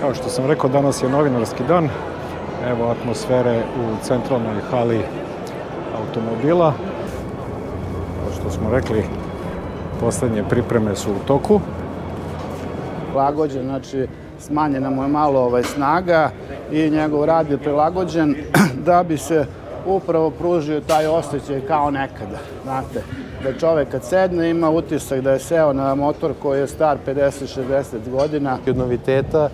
Kao što sam rekao, danas je novinarski dan. Evo atmosfere u centralnoj hali automobila. Kao što smo rekli, poslednje pripreme su u toku. Prilagođen, znači smanjena mu je malo snaga i njegov rad je prilagođen da bi se upravo pružio taj osjećaj kao nekada. Znate, da čovek kad sedne ima utisak da je seo na motor koji je star 50-60 godina. Od noviteta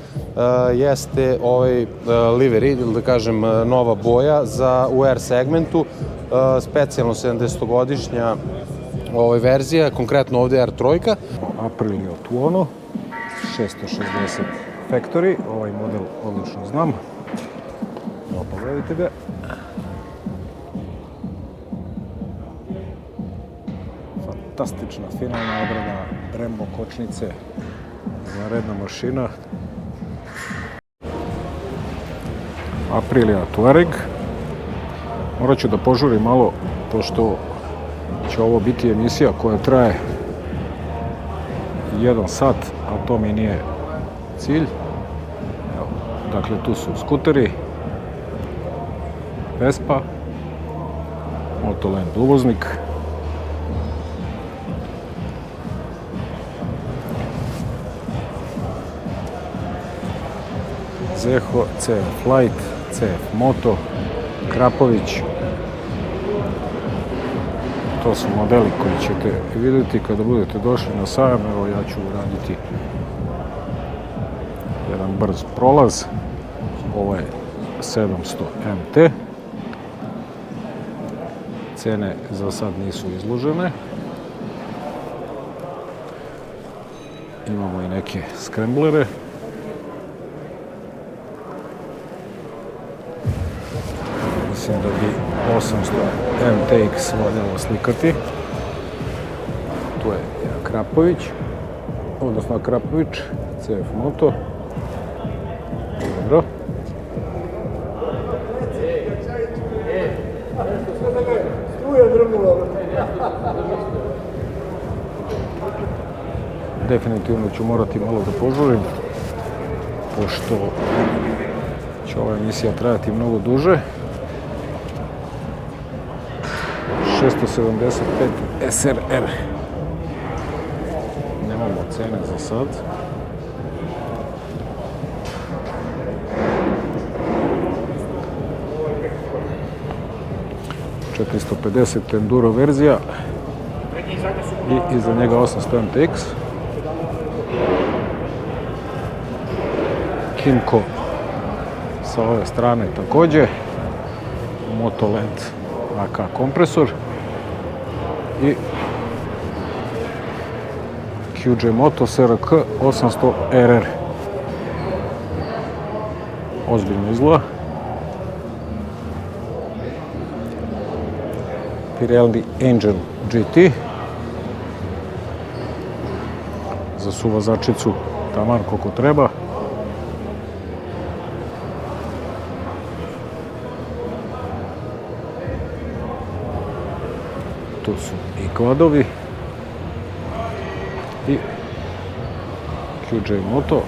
jeste ovaj livery, ili da kažem nova boja u R segmentu, specijalno 70-godišnja verzija, konkretno ovde je R3. Aprilia Tuono 660 Factory, ovaj model odlično znam. Evo, pogledajte ga. Fantastična finalna obrada, Brembo kočnice, izvanredna mašina. Aprilia Touareg. Morat ću da požurim malo, pošto će ovo biti emisija koja traje 1 sat, a to mi nije cilj. Evo, dakle, tu su skuteri, Vespa, Motoland uvoznik, Zeho, CF Light, CF Moto, Krapović. To su modeli koji ćete vidjeti kada budete došli na sajam. Evo, ja ću uraditi jedan brz prolaz. Ovo je 700 MT. Cene za sad nisu izložene. Imamo i neke skremblere. Mislim da bi 800 MTX valjalo slikati. Tu je Krapović, odnosno Krapović, CF Moto. Dobro. Definitivno ću morati malo da požurim, pošto će ova emisija trajati mnogo duže. 675 SRR. Nemamo cene za sad. $450 Enduro verzija i iza njega 800 MTX. Kimco sa ove strane takođe. Motoland AK kompresor i QJ Moto SRK 800 RR. Ozbiljno izgleda. Pirelli Angel GT. Za suvozačicu taman koliko treba. Tu su i kvadovi i QJ Moto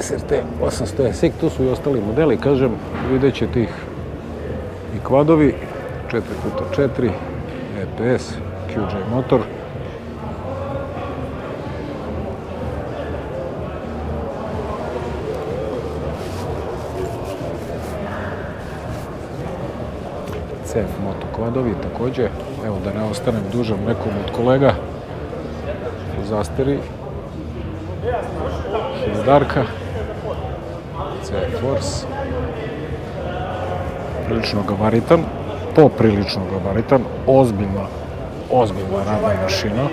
SRT 800 SX, tu su i ostali modeli, kažem, vidjet ćete ih i kvadovi 4x4 EPS, QJ motor. CF Moto kvadovi takođe. Evo, da ne ostanem dužan nekom od kolega u zasteri. Darka, CF Force, prilično gabaritan, poprilično gabaritan, ozbiljna radna mašina.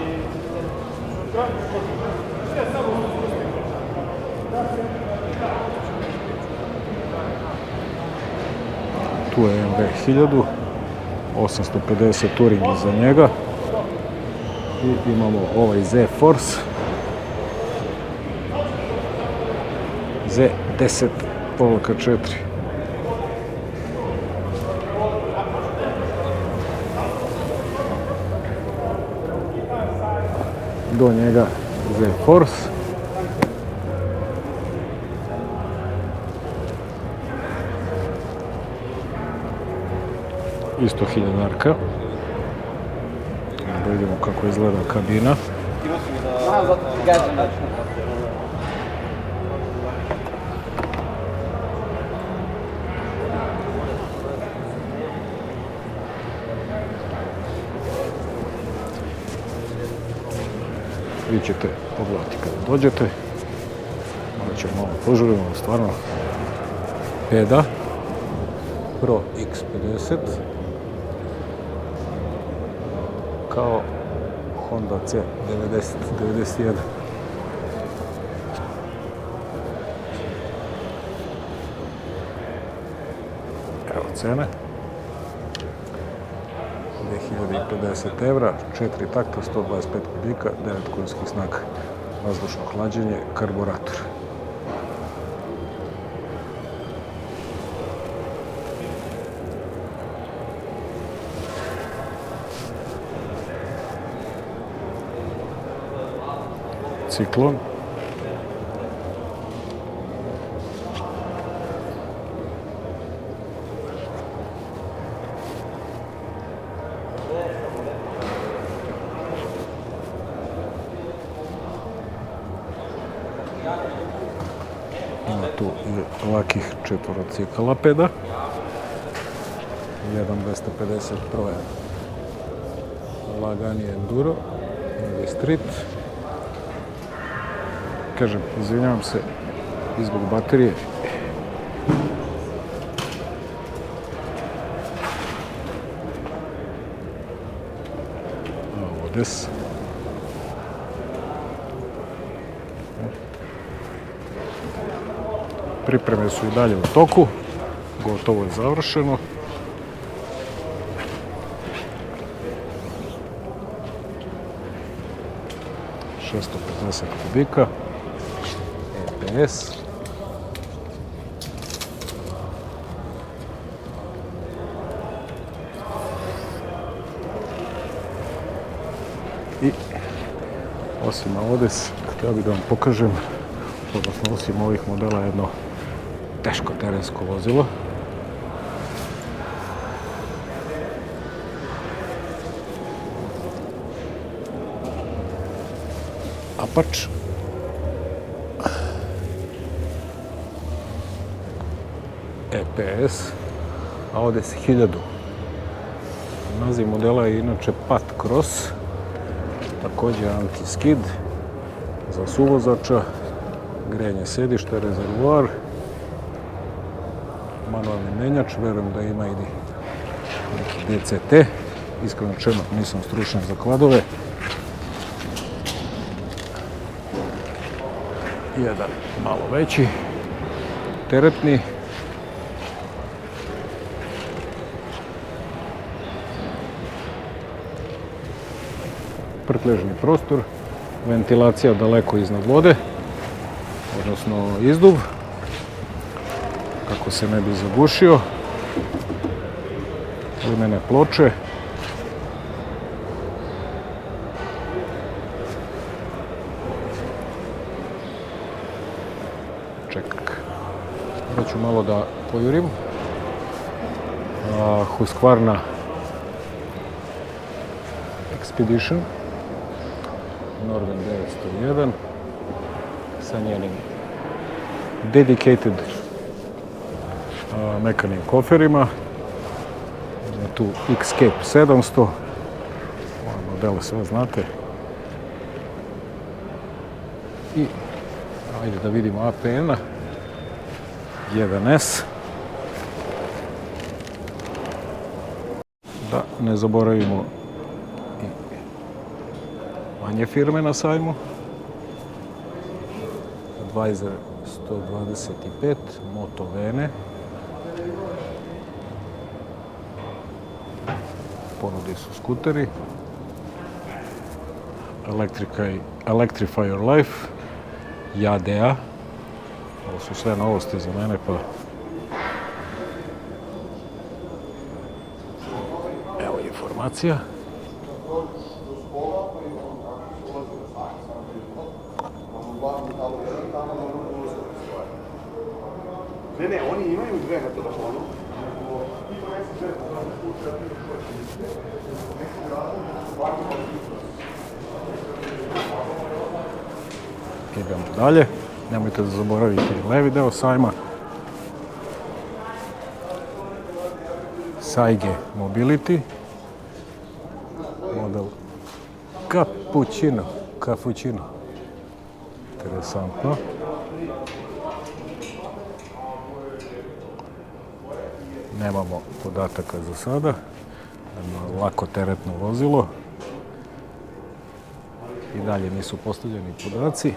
Tu je MV 1000, 850 Touring iza njega i imamo ovaj Z Force Z10-4. Do njega Z Force isto 1000-arka. Da vidimo kako izgleda kabina. Vi ćete pogledati kada dođete. Onda ćemo malo požurimo, stvarno peda Pro X50 kao Honda C90-91. Evo cene. 2050 €, 4 takta, 125 kubika, 9 konjskih snaga, vazdušno hlađenje, karburator. Ciklon. Ima tu i lakih četvorocikala peda. 1.250 Pro je lagani enduro ili street. Kažem, izvinjavam se i zbog baterije. Ovdje se. Pripreme su i dalje u toku. Gotovo je završeno. ...650 kubika. EPS. I osim Audes, htio bih da vam pokažem, odnosno osim ovih modela, jedno teško terensko vozilo. Apache. EPS Audes 1000. Naziv modela je inače Pat Cross, također anti-skid za suvozača, grejanje sedišta, rezervoar, manualni menjač, verujem da ima i neki DCT, iskreno rečeno nisam stručnjak za kvadove. Jedan malo veći, teretni. Prtljažni prostor, ventilacija daleko iznad vode, odnosno izduv, kako se ne bi zagušio, limene ploče, čekak. Da ću malo da pojurim. Husqvarna Expedition Norden 901 sa njenim dedicated mekanim koferima. Tu Xscape 700, ove modele sve znate. I ajde da vidimo APN-a 1S. Da ne zaboravimo i manje firme na sajmu. Advisor 125, Moto Vene. Ponudi su skuteri. Electrify Your Life, Jadea. Ovo su sve novosti za mene, pa evo informacija. Ne, oni imaju dve na telefonu. Idemo dalje. Nemojte da zaboravite levi deo sajma. Saige Mobility. Model Cappuccino. Interesantno. Nemamo podataka za sada. Lako teretno vozilo. I dalje nisu postavljeni podaci.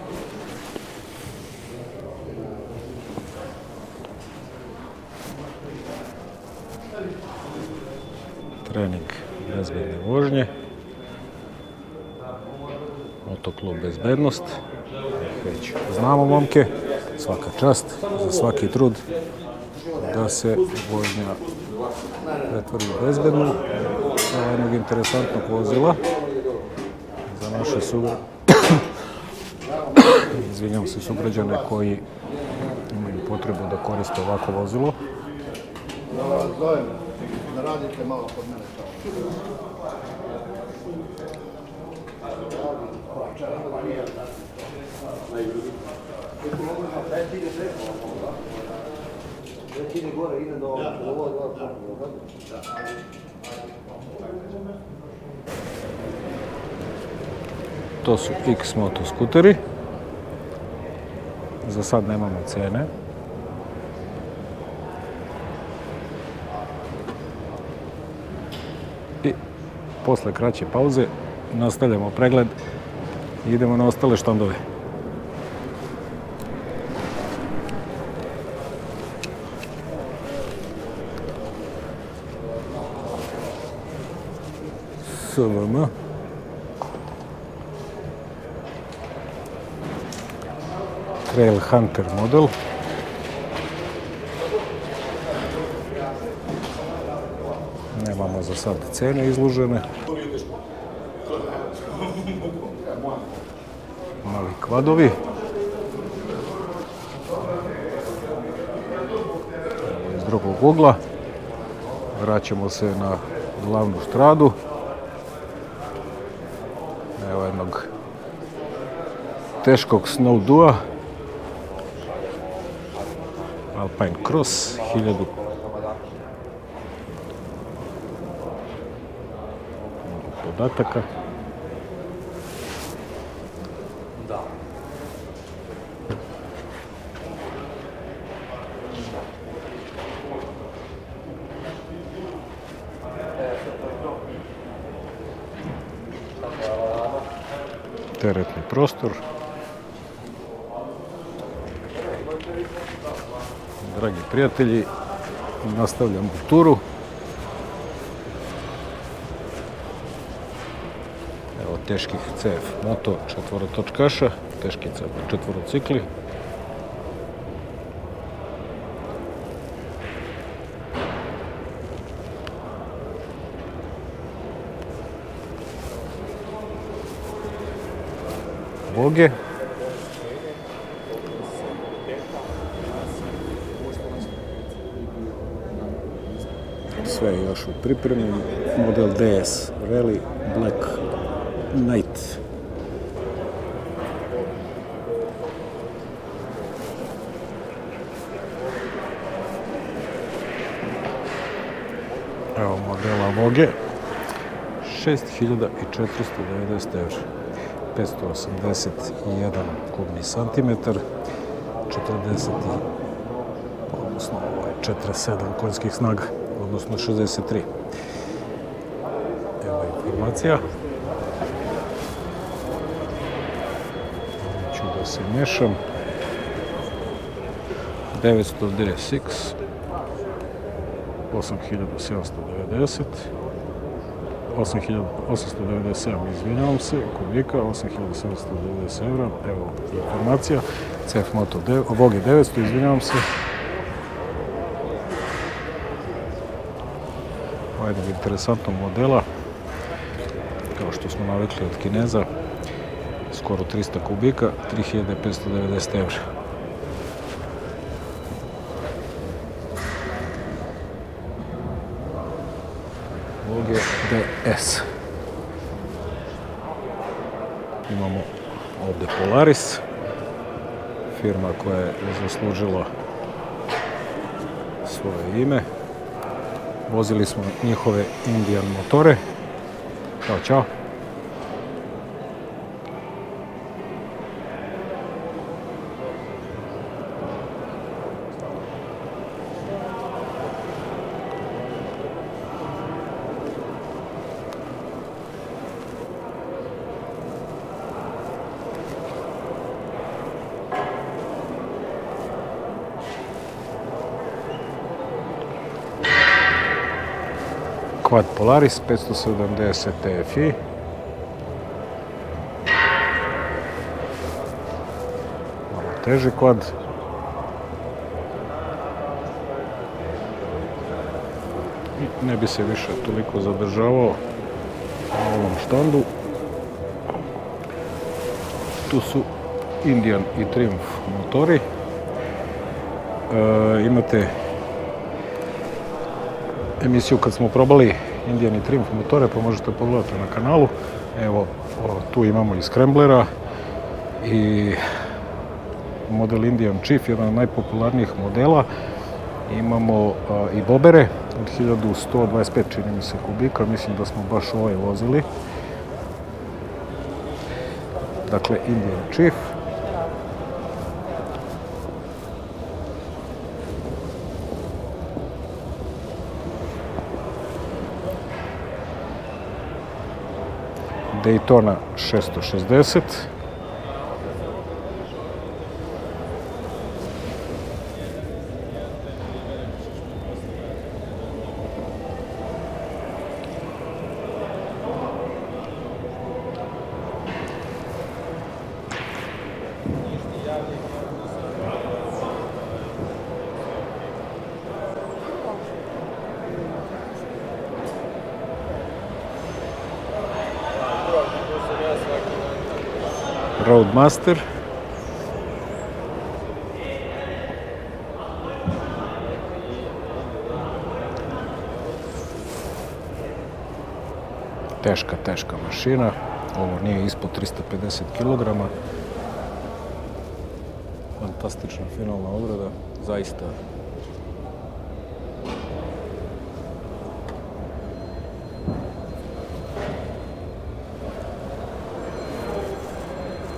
Trening bezbedne vožnje. Motoklub Bezbednost. Već znamo, momke, svaka čast za svaki trud da se vožnja pretvori u bezbednu. Jednog interesantnog vozila za naše sugrađane koji imaju potrebu da koriste ovako vozilo. Da radite malo kod mene to. To su X-Moto skuteri. Za sad nemamo cene. I posle kraće pauze nastavljamo pregled i idemo na ostale štandove. SVM. Trail Hunter model. Nemamo za sad cene izložene. Mali kvadovi. Evo iz drugog ugla. Vraćamo se na glavnu štradu. Evo jednog teškog Snow Dua. Alpine Cross 1000. Podataka. Teretni prostor. Dragi prijatelji, nastavljamo turu. Evo teških CF Moto četvorotočkaša, teški četvorocikli. Voge. Sve je još u pripremi. Model DS Rally Black Knight. Evo modela Voge. 6490 €. 581 kubni santimetar, 47 konjskih snaga, odnosno 63. Evo informacija. Ću da se mešam. 900 DSX, 8790, 8897, izvinjavam se, kubika, 8790 €. Evo informacija. CF Moto Voge 900, izvinjavam se. Ovo je jednog interesantnog modela, kao što smo navikli od Kineza, skoro 300 kubika, 3590 €. GDS. Imamo ovde Polaris, firma koja je zaslužila svoje ime. Vozili smo njihove Indian motore. Ćao, čao. Quad Polaris 570 TFI. Malo teži quad. I ne bi se više toliko zadržavao na ovom štandu. Tu su Indian i Triumph motori. Imate emisiju kad smo probali Indian i Triumph motore, pa možete pogledati na kanalu. Evo, tu imamo i Scramblera i model Indian Chief, jedan od najpopularnijih modela. Imamo i bobere od 1125, čini mi se, kubika. Mislim da smo baš ovaj vozili. Dakle, Indian Chief. Daytona 660. Roadmaster. Teška mašina. Ovo nije ispod 350 kg. Fantastična finalna obrada. Zaista.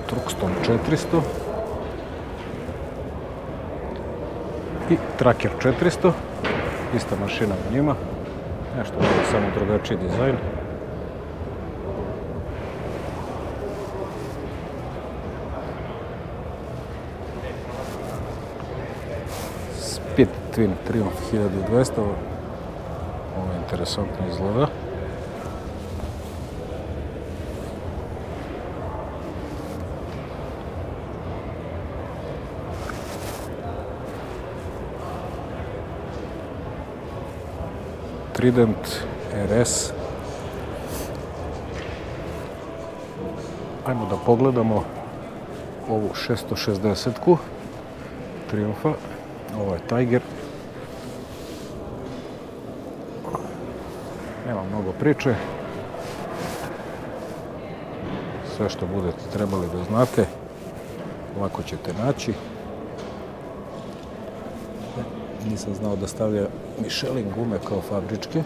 Truxton 400 i Tracker 400, ista mašina u njima, nešto malo samo drugačiji dizajn. Speed Twin Triumph 1200, ovo interesantno izgleda. Trident RS. Ajmo da pogledamo ovu 660-ku Triumfa. Ovo je Tiger. Nema mnogo priče. Sve što budete trebali da znate, lako ćete naći. Nisam znao da stavlja Michelin gume kao fabričke.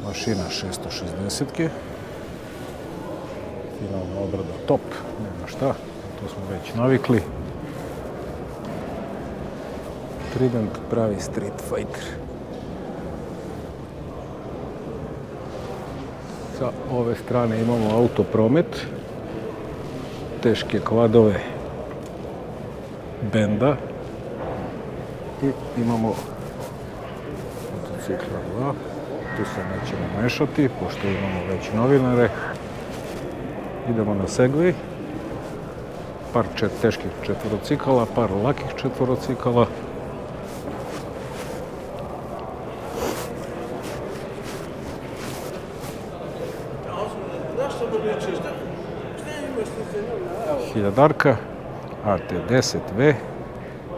Mašina 660-ke. Finalna obrada top, nema šta, to smo već navikli. Trident pravi Street Fighter. Sa ove strane imamo Autopromet, teške kvadove Benda i imamo motocikla 2. Tu se nećemo mešati, pošto imamo već novinare. Idemo na Segway. Par teških četvorocikala, par lakih četvorocikala. Hiljadarka AT10V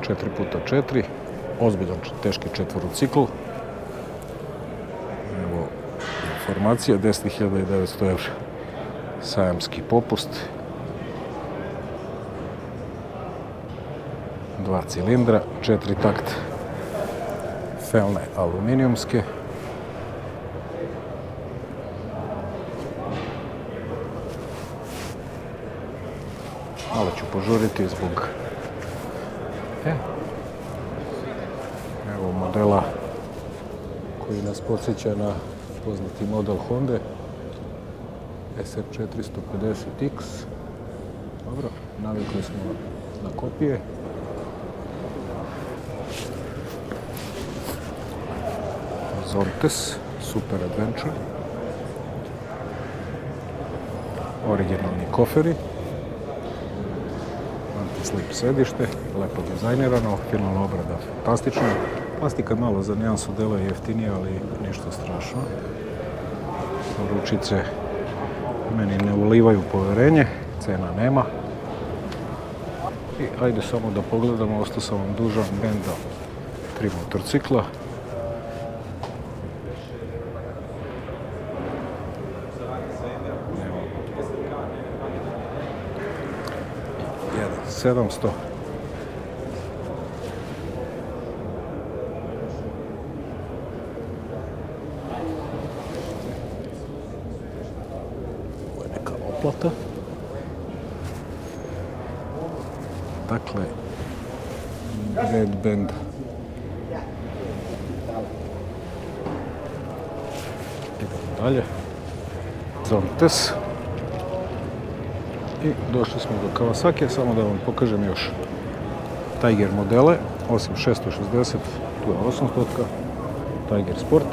4x4, ozbiljan teški četvorocikl. Evo informacija, 10.900 €, sajamski popust. 2 cilindra, 4 takta, felne aluminijumske. Malo ću požuriti zbog evo modela koji nas podsjeća na poznati model Honda SR450X. Dobro, navikli smo na kopije. Zontes Super Adventure. Originalni koferi. Anti-slip sedište, lepo dizajnirano, finalna obrada fantastična. Plastika malo za nijansu deluje jeftinije, ali ništa strašno. Ručice meni ne ulivaju poverenje, cena nema. I ajde samo da pogledamo, ostao sam vam dužan benda 3 motorcikla. Jedan 700. Ovo je neka oplata. Dakle, Red Band. Idemo dalje. Zontes. I došli smo do Kawasaki, samo da vam pokažem još Tiger modele, osim 660, tu je 800, Tiger Sport.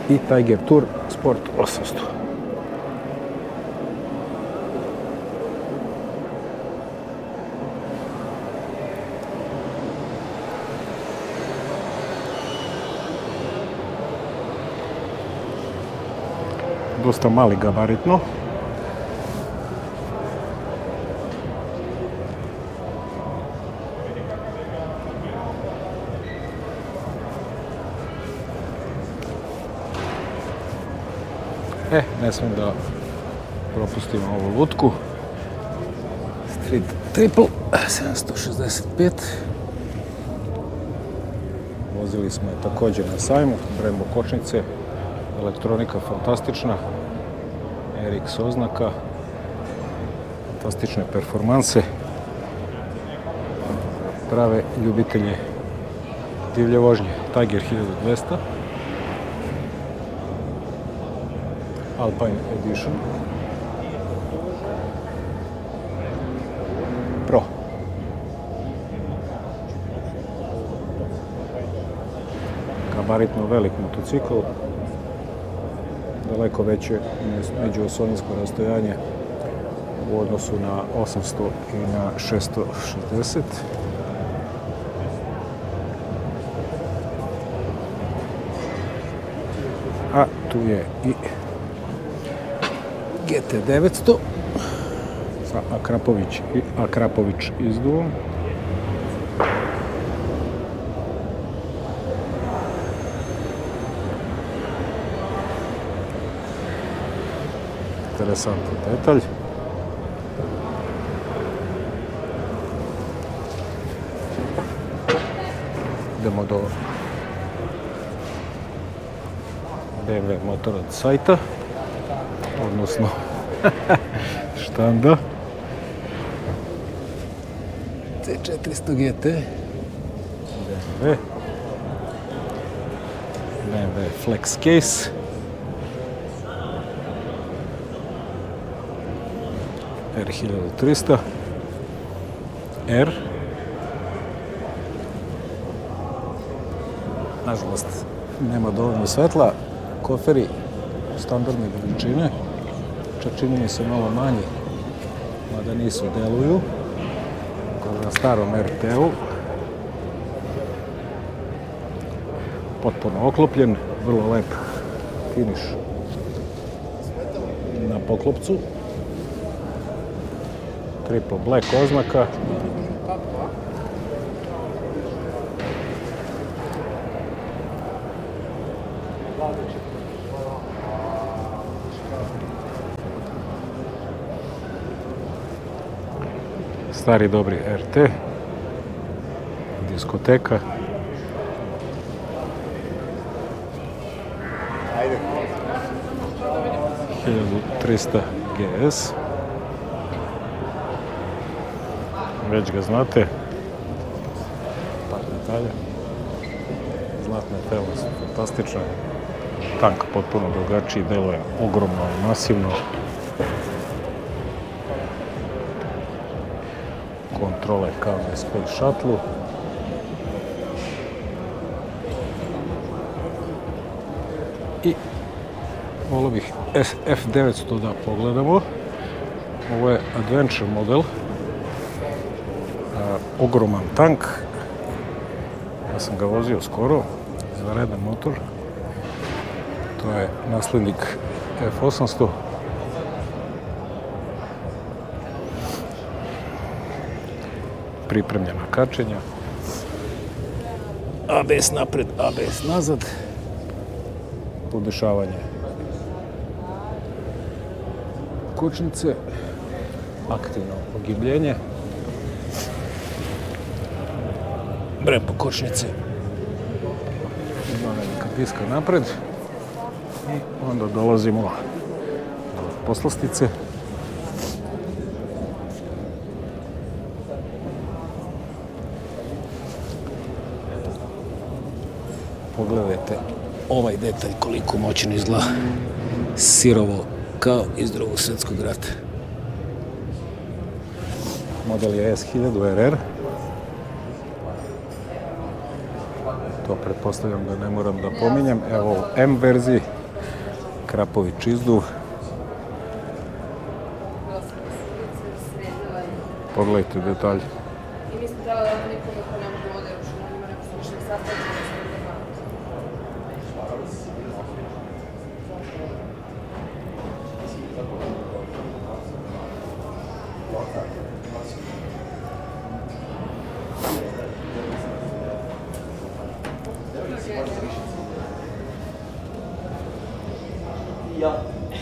I Tiger Tour Sport 800. Dosta mali gabaritno. Ne smijem da propustim ovu lutku. Street Triple 765. Vozili smo je također na sajmu, Brembo kočnice, elektronika fantastična, RX oznaka, fantastične performanse, prave ljubitelje divlje vožnje. Tiger 1200, Alpine Edition, Pro. Gabaritno velik motocikl, daleko veće međuosovinsko rastojanje u odnosu na 800 i na 660. A tu je i GT900 sa Akrapović izduvom. Interesantan detalj. Idemo do BMW Motorrad sajta, odnosno štanda. C400 GT, BMW Flex Case, R1300, R. Nažalost, nema dovoljno svetla, koferi standardne veličine, čak čini mi se malo manji, mada nisu, deluju, kao na starom RT-u. potpuno oklopljen, vrlo lep finiš na poklopcu. Triple black oznaka. Stari dobri RT, diskoteka. Ajde. 1300 GS. Već ga znate. Par detalja. Zlatne telo su fantastične. Tank potpuno drugačiji, deluje ogromno i masivno. Kontrole kao na Space Shuttle. I volio bih F900 da pogledamo. Ovo je Adventure model. Ogroman tank. Ja sam ga vozio skoro. Izvanredan motor. To je naslednik F800. Pripremljena kačenja. ABS napred, ABS nazad. Podešavanje kočnice. Aktivno ogibljenje. Brembo kočnice. Dva velika diska napred. I onda dolazimo do poslastice. Pogledajte ovaj detalj koliko moćno izgleda, sirovo kao iz Drugog svjetskog rata. Model je S1000 RR. To pretpostavljam da ne moram da pominjem. Evo u M verziji, krapovi čizdu. Pogledajte detalj.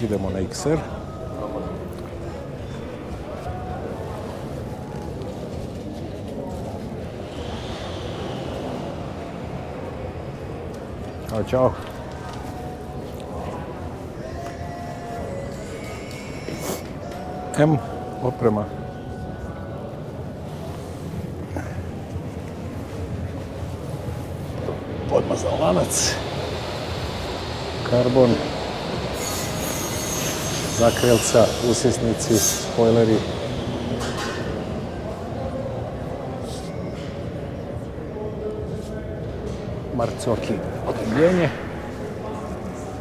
Idemo na XR. Ćao. M oprema. Podmazan lanac. Karbon. Zakrelca, usisnici, spojleri. Marcoki ogibljenje.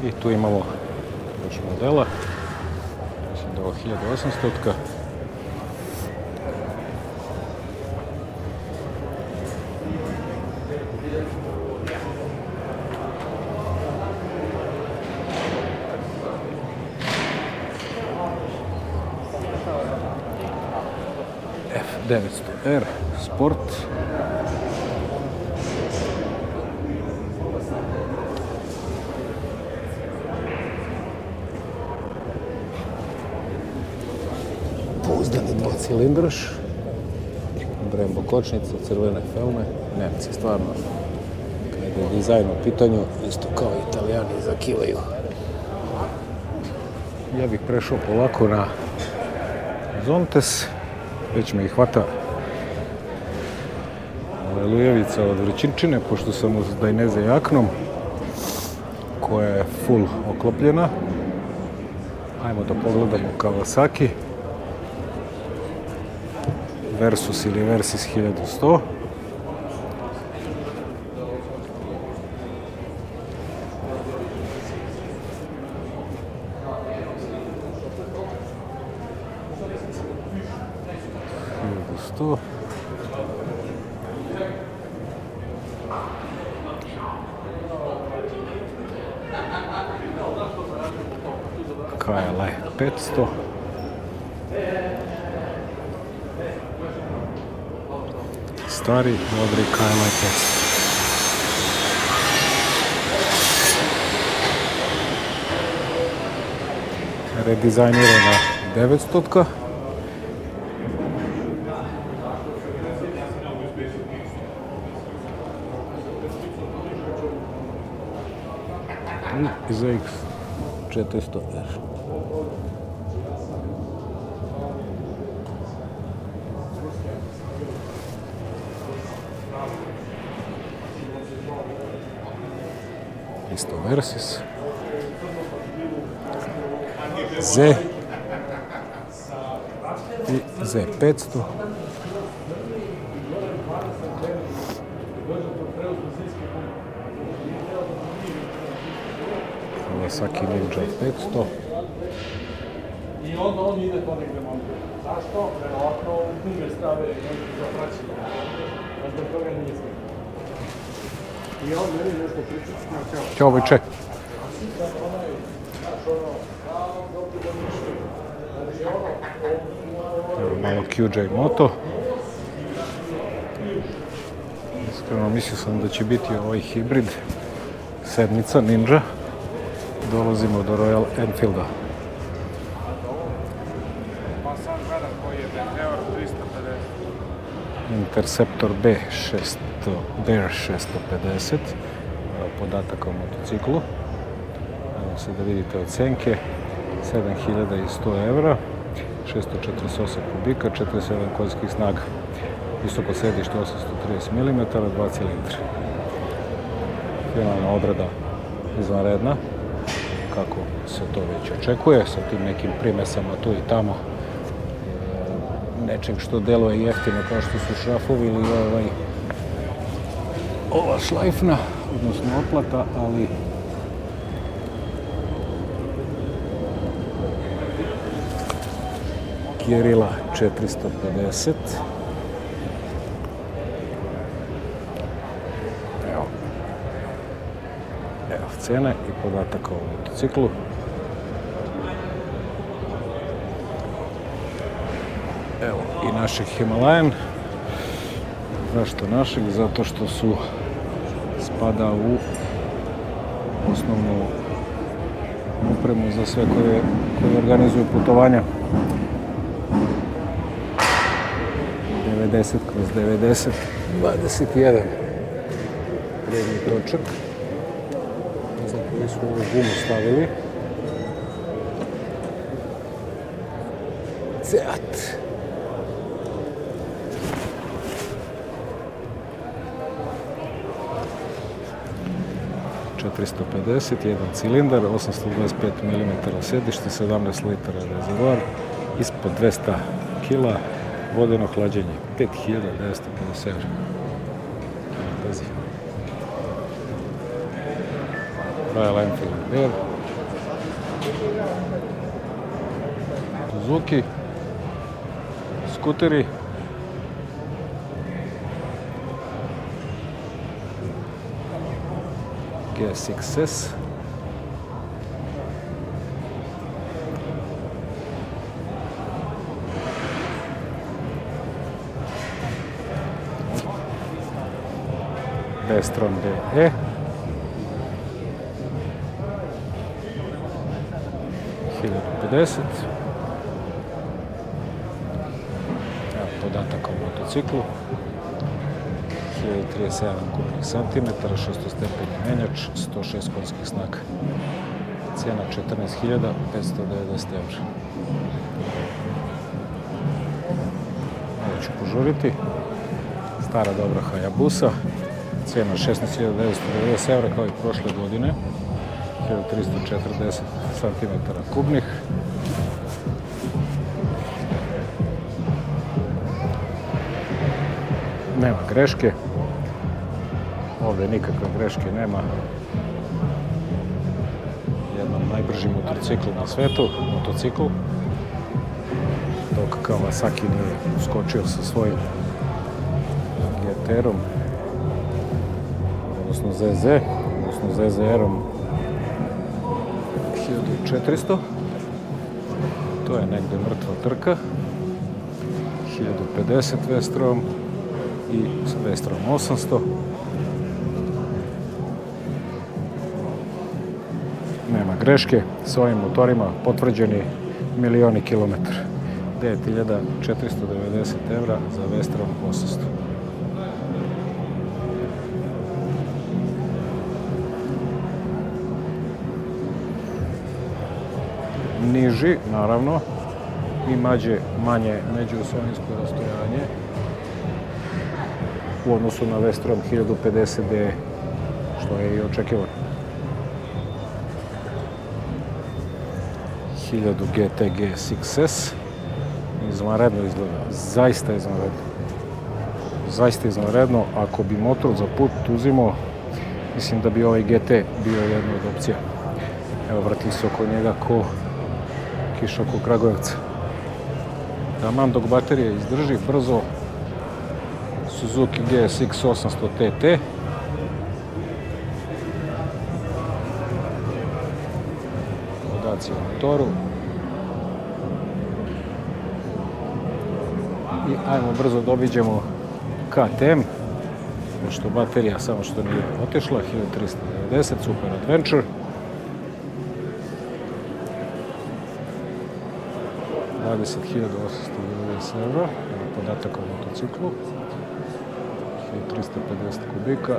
I tu imamo još modela. Mislim da je ovo 1800-ka. F900R Sport. Pouzdani dvocilindraš. Brembo kočnica, crvene felne. Nemci stvarno, kada je dizajn u pitanju, isto kao Italijani zakivaju. Ja bih prešao polako na Zontes. Već me i hvata Alelujevica od Vrčinčine, pošto sam uz Dainese jaknom, koja je full oklopljena. Ajmo da pogledamo Kawasaki Versus ili Versys 1100. 500. Stari, modri KLA 500. Redizajnirana 900. I ZX 400R. Isto Versys. Z i Z500. Kawasaki Ninja 500. I onda on ide to negde monte. Zašto? Verovatno gume stave za praćenje. A zbog toga nije sve. I on meni nešto priča. Ćoviče. Evo malo QJ Moto. Iskreno mislio sam da će biti ovaj hibrid sedmica Ninja. Dolazimo do Royal Enfielda. Pa sad gledam koji je Meteor 350. Interceptor Bear 650. Podatak o motociklu. Evo sad da vidite ocenke. 7100 evra. 648 kubika, 47 konjskih snaga. Visoko sedište 830 mm, 2 cilindra. Finalna obrada izvanredna, kako se to već očekuje, sa tim nekim primesama tu i tamo. Nečeg što deluje jeftino kao što su šrafovi ili ova šlajfna, odnosno otplata, ali Guerrilla 450. Evo cene i podatak o motociklu. Evo i našeg Himalayan. Zašto našeg? Zato što spada u osnovnu opremu za sve koji organizuju putovanja. 90/90, 21 prednji točak. Ne znam koji su ovu gumu stavili. Seat. ...450, jedan cilindar, 825 mm sedište, 17 litara rezervoar, ispod 200 kg, vodeno hlađenje, 5950 evra. Royal Enfield Bear. Suzuki. Skuteri. GSX-S. Bestron DE. Podatak o motociklu. 1037 kubnih santimetara, 600 stepeni menjač, 106 konjskih snaga. Cijena 14.590 evra. Ovo ću požuriti. Stara dobra Hayabusa. Cijena 16.990 evra kao i prošle godine. 1340 cm kubnih. Nema greške. Ovdje nikakve greške nema. Jednom najbrži motocikl na svetu, motocikl. Dok Kawasaki nije uskočio sa svojim GT-om, odnosno ZZ, odnosno ZZR-om 1400. To je negde mrtva trka. 1050 Vestrom i Vestrom 800. Nema greške, s ovim motorima potvrđeni milioni kilometara. 9490 evra za Vestrom 800. Niži, naravno, i manje međuosovinsko rastojanje u odnosu na Vestrom 1050D, što je i očekivano. 1000 GT GSX-S, izvanredno izgleda, zaista izvanredno. Zaista izvanredno, ako bi motor za put uzimao, mislim da bi ovaj GT bio jedna od opcija. Evo, vrti se oko njega ko kiša oko Kragujevca. Taman dok baterija izdrži, brzo Suzuki GSX 800 TT. Podaci o motoru. I ajmo brzo da obiđemo KTM, pošto baterija samo što nije otišla, 1390 Super Adventure. 20.890 evra, podatak o motociklu, 1350 kubika,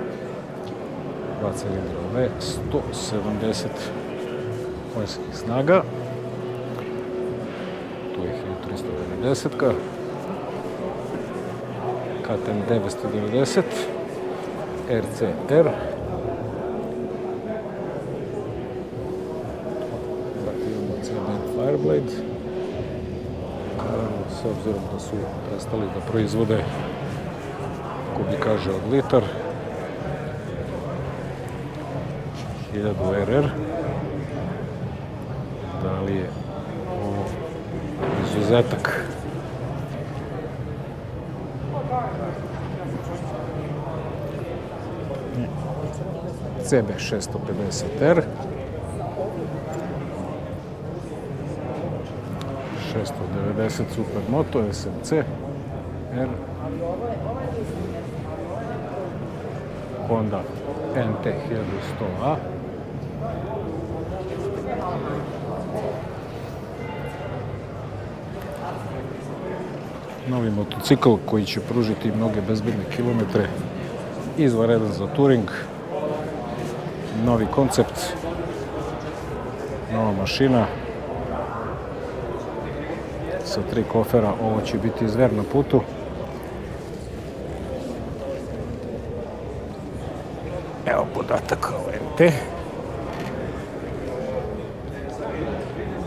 2 cilindra V, 170 konjskih snaga, tu je 1390-ka, KTM 990, RCR, imamo CB Fireblade, s obzirom da su prestali da proizvode kubikaže od litar, 1000 RR. Da li je ovo izuzetak? CB 650R, 690 Supermoto, SMC, R, Honda NT 1100A, novi motocikl koji će pružiti mnoge bezbedne kilometre, izvanredan za touring, novi koncept, nova mašina, sa 3 kofera, ovo će biti zver na putu. Evo podataka o NT.